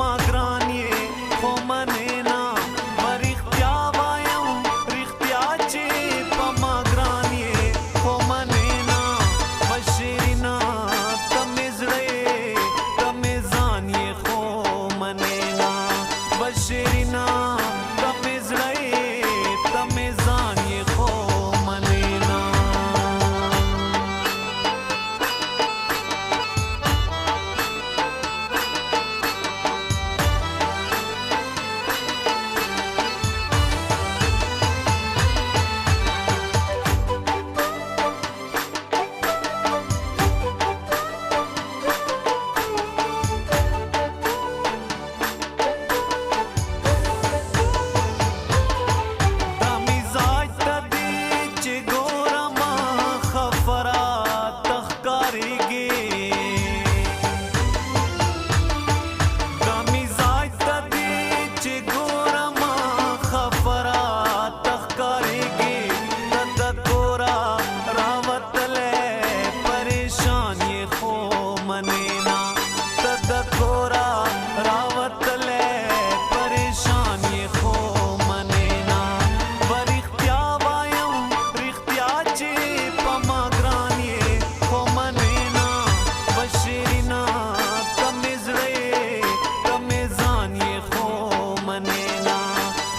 پما ګران یې خو منې نه ورښتیا وایم رښتیا چې پما ګران یې خو منې نه بشیرینا ته مې زړه یې ته مې ځان یې خو منې نه بشیرینا ته مې زړه یې ته مې ځان یې خو منې نه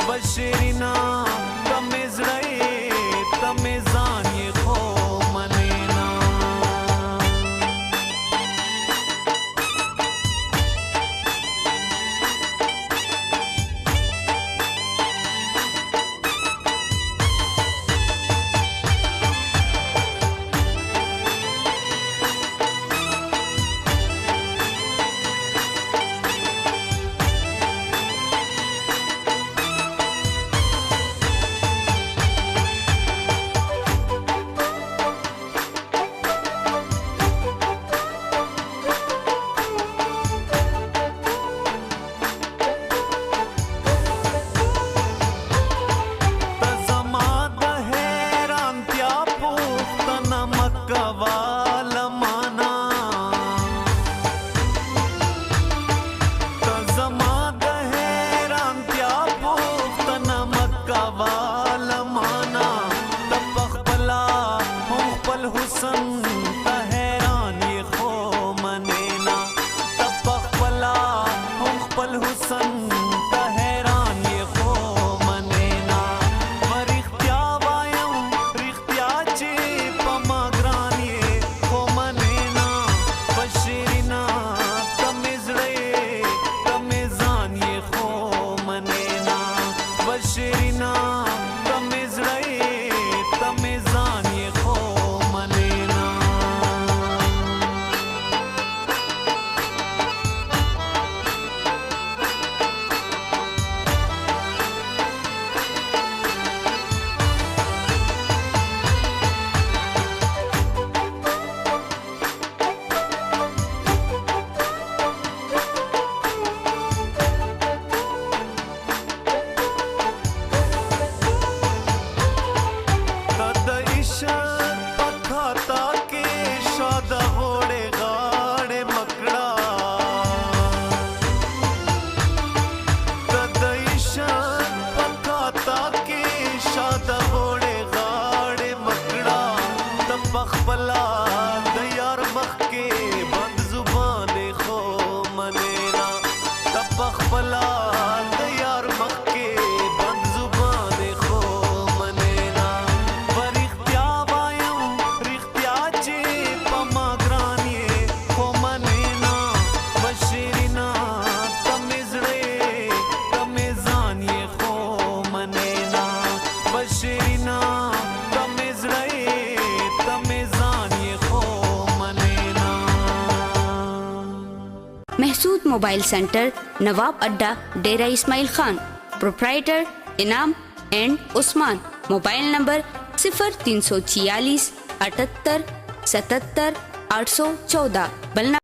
بشیرینا ته مې زړه یې ته مې ځان یې خو منې نه Mehsud mobile centre, Nawab Adda, Dera Ismail Khan. Proprietor Inam and Usman. Mobile number 0346 78 77 814।